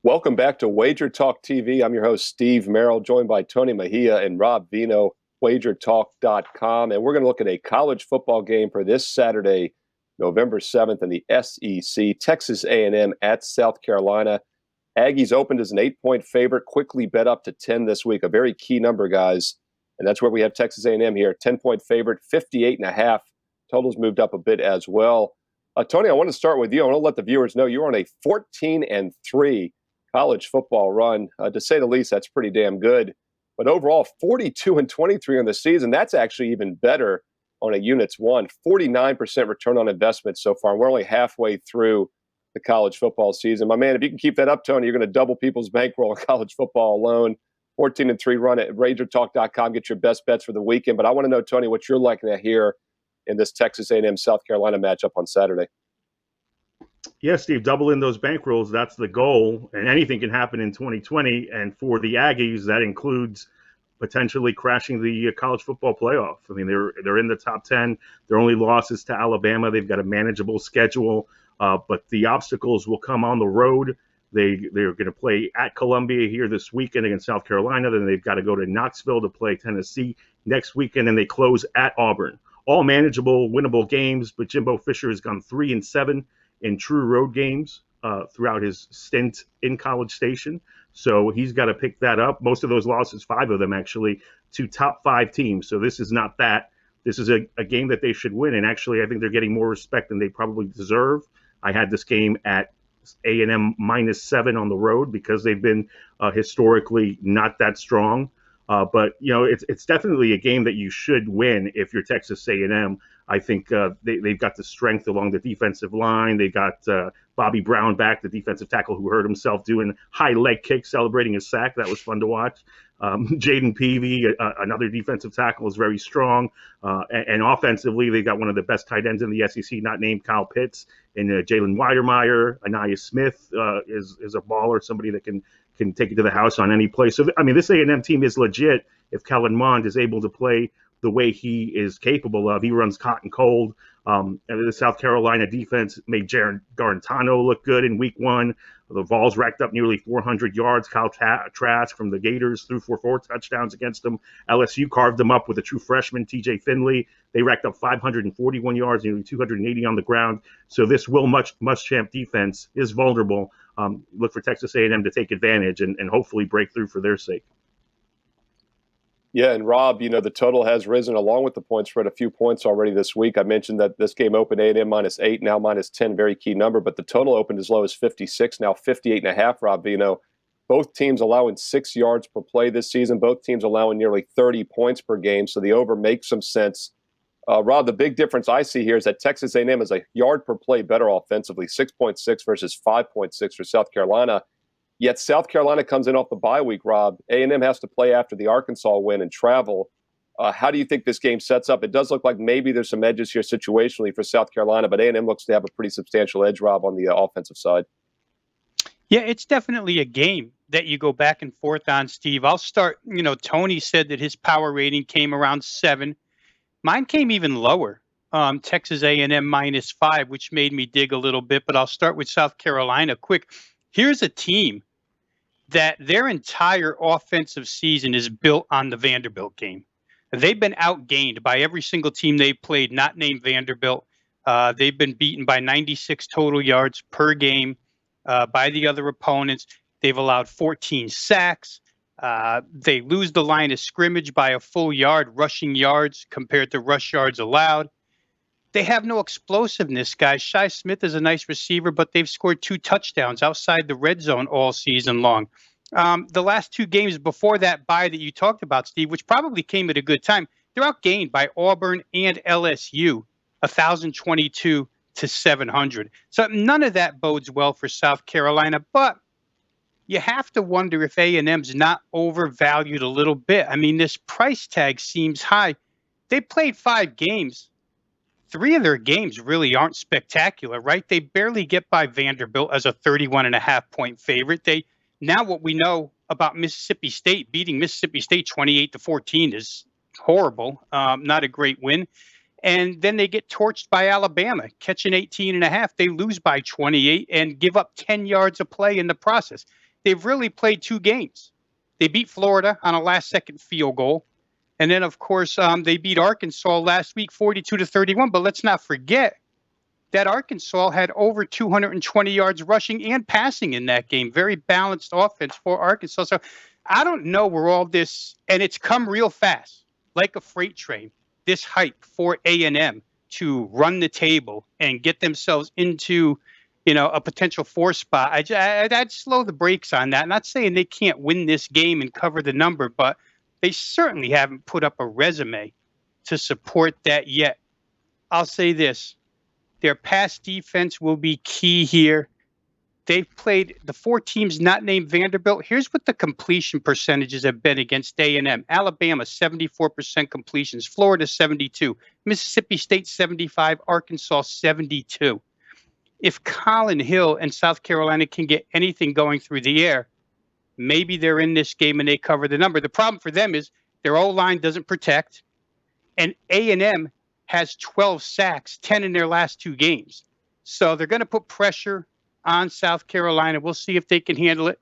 Welcome back to WagerTalk TV. I'm your host, Steve Merrill, joined by Tony Mejia and Rob Vino, WagerTalk.com. And we're going to look at a college football game for this Saturday, November 7th in the SEC. Texas A&M at South Carolina. Aggies opened as an 8-point favorite, quickly bet up to 10 this week. A very key number, guys. And that's where we have Texas A&M here. 10-point favorite, 58.5. Totals moved up a bit as well. Tony, I want to start with you. I want to let the viewers know you're on a 14-3 college football run. To say the least, that's pretty damn good. But overall, 42-23 on the season. That's actually even better on a units won. 49% return on investment so far. We're only halfway through the college football season. My man, if you can keep that up, Tony, you're going to double people's bankroll in college football alone. 14-3 run at WagerTalk.com. Get your best bets for the weekend. But I want to know, Tony, what you're liking to hear in this Texas A&M South Carolina matchup on Saturday. Yeah, Steve, doubling those bankrolls, that's the goal. And anything can happen in 2020. And for the Aggies, that includes potentially crashing the college football playoff. I mean, they're in the top 10. Their only loss is to Alabama. They've got a manageable schedule, but the obstacles will come on the road. They're going to play at Columbia here this weekend against South Carolina. Then they've got to go to Knoxville to play Tennessee next weekend, and they close at Auburn. All manageable, winnable games, but Jimbo Fisher has gone 3-7 in true road games throughout his stint in College Station. So he's got to pick that up. Most of those losses, 5 of them actually, to top 5 teams. So this is not that. This is a game that they should win. And actually, I think they're getting more respect than they probably deserve. I had this game at A&M -7 on the road because they've been historically not that strong. But, you know, it's definitely a game that you should win if you're Texas A&M. I think they've got the strength along the defensive line. They got Bobby Brown back, the defensive tackle who hurt himself doing high leg kicks, celebrating a sack. That was fun to watch. Jaden Peavy, another defensive tackle, is very strong. And offensively, they got one of the best tight ends in the SEC, not named Kyle Pitts, and Jalen Weidermeyer. Anaya Smith is a baller, somebody that can take it to the house on any play. So, I mean, this A&M team is legit if Kellen Mond is able to play the way he is capable of. He runs hot and cold. And the South Carolina defense made Jaron Garantano look good in week 1. The Vols racked up nearly 400 yards. Kyle Trask from the Gators threw for 4 touchdowns against them. LSU carved them up with a true freshman, TJ Finley. They racked up 541 yards, nearly 280 on the ground. So this Will Muschamp defense is vulnerable. Look for Texas A&M to take advantage and hopefully break through for their sake. Yeah, and Rob, you know, the total has risen along with the point spread a few points already this week. I mentioned that this game opened A&M -8, now -10, very key number, but the total opened as low as 56, now 58.5, Rob Vino. Both teams allowing 6 yards per play this season, both teams allowing nearly 30 points per game, so the over makes some sense. Rob, the big difference I see here is that Texas A&M is a yard per play better offensively, 6.6 versus 5.6 for South Carolina. Yet South Carolina comes in off the bye week, Rob. A&M has to play after the Arkansas win and travel. How do you think this game sets up? It does look like maybe there's some edges here situationally for South Carolina, but A&M looks to have a pretty substantial edge, Rob, on the offensive side. Yeah, it's definitely a game that you go back and forth on, Steve. I'll start, Tony said that his power rating came around 7. Mine came even lower, Texas A&M -5, which made me dig a little bit, but I'll start with South Carolina quick. Here's a team that their entire offensive season is built on the Vanderbilt game. They've been outgained by every single team they played, not named Vanderbilt. They've been beaten by 96 total yards per game by the other opponents. They've allowed 14 sacks. They lose the line of scrimmage by a full yard, rushing yards compared to rush yards allowed. They have no explosiveness, guys. Shi Smith is a nice receiver, but they've scored 2 touchdowns outside the red zone all season long. The last 2 games before that bye that you talked about, Steve, which probably came at a good time, they're outgained by Auburn and LSU, 1,022 to 700. So none of that bodes well for South Carolina, but you have to wonder if A&M's not overvalued a little bit. I mean, this price tag seems high. They played 5 games. 3 of their games really aren't spectacular, right? They barely get by Vanderbilt as a 31.5-point favorite. Now what we know about Mississippi State, beating Mississippi State 28-14 is horrible, not a great win. And then they get torched by Alabama, catching 18.5. They lose by 28 and give up 10 yards of play in the process. they've really played 2 games. They beat Florida on a last-second field goal. And then, of course, they beat Arkansas last week 42-31. But let's not forget that Arkansas had over 220 yards rushing and passing in that game. Very balanced offense for Arkansas. So I don't know where all this, and it's come real fast, like a freight train, this hype for A&M to run the table and get themselves into, a potential 4 spot. I'd slow the brakes on that. I'm not saying they can't win this game and cover the number, but they certainly haven't put up a resume to support that yet. I'll say this. Their pass defense will be key here. They've played the 4 teams not named Vanderbilt. Here's what the completion percentages have been against A&M. Alabama, 74% completions. Florida, 72. Mississippi State, 75. Arkansas, 72. If Colin Hill and South Carolina can get anything going through the air, maybe they're in this game and they cover the number. The problem for them is their O-line doesn't protect, and A&M has 12 sacks, 10 in their last 2 games. So they're going to put pressure on South Carolina. We'll see if they can handle it.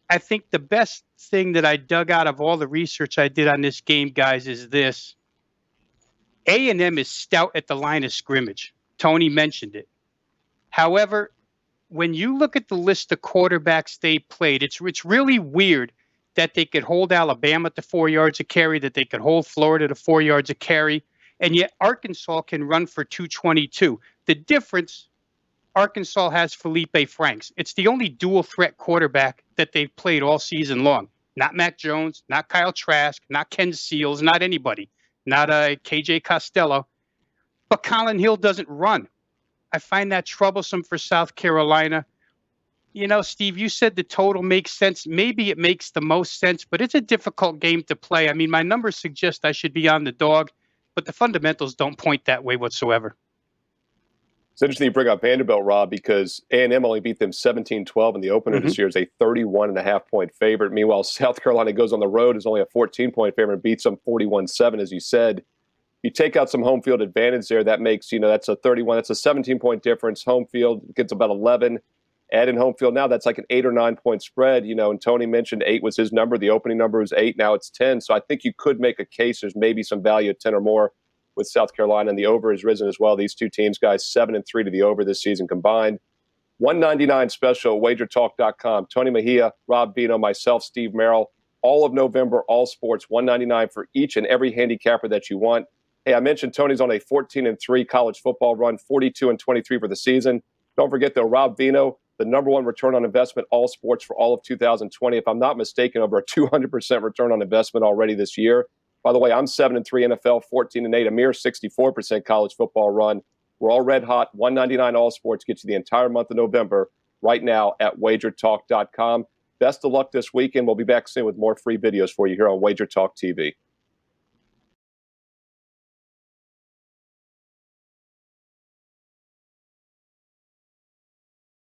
I think the best thing that I dug out of all the research I did on this game, guys, is this. A&M is stout at the line of scrimmage. Tony mentioned it. However, when you look at the list of quarterbacks they played, it's really weird that they could hold Alabama to 4 yards a carry, that they could hold Florida to 4 yards a carry, and yet Arkansas can run for 222. The difference, Arkansas has Felipe Franks. It's the only dual threat quarterback that they've played all season long. Not Mac Jones, not Kyle Trask, not Ken Seals, not anybody, not KJ Costello. But Colin Hill doesn't run. I find that troublesome for South Carolina. Steve, you said the total makes sense. Maybe it makes the most sense, but it's a difficult game to play. I mean, my numbers suggest I should be on the dog, but the fundamentals don't point that way whatsoever. It's interesting you bring up Vanderbilt, Rob, because A&M only beat them 17-12 in the opener this year as a 31.5-point favorite. Meanwhile, South Carolina goes on the road as only a 14-point favorite and beats them 41-7, as you said. You take out some home field advantage there, that makes, that's a 31, that's a 17-point difference. Home field gets about 11. Add in home field now, that's like an 8 or 9 point spread, and Tony mentioned 8 was his number. The opening number was 8, now it's 10. So I think you could make a case there's maybe some value at 10 or more with South Carolina, and the over has risen as well. These 2 teams, guys, 7-3 to the over this season combined. $199 special, WagerTalk.com. Tony Mejia, Rob Vino, myself, Steve Merrill. All of November, all sports, $199 for each and every handicapper that you want. Hey, I mentioned Tony's on a 14-3 college football run, 42-23 for the season. Don't forget, though, Rob Vino, the number 1 return on investment, all sports for all of 2020. If I'm not mistaken, over a 200% return on investment already this year. By the way, I'm 7-3 NFL, 14-8, a mere 64% college football run. We're all red hot. $199 all sports gets you the entire month of November right now at WagerTalk.com. Best of luck this weekend. We'll be back soon with more free videos for you here on WagerTalk TV.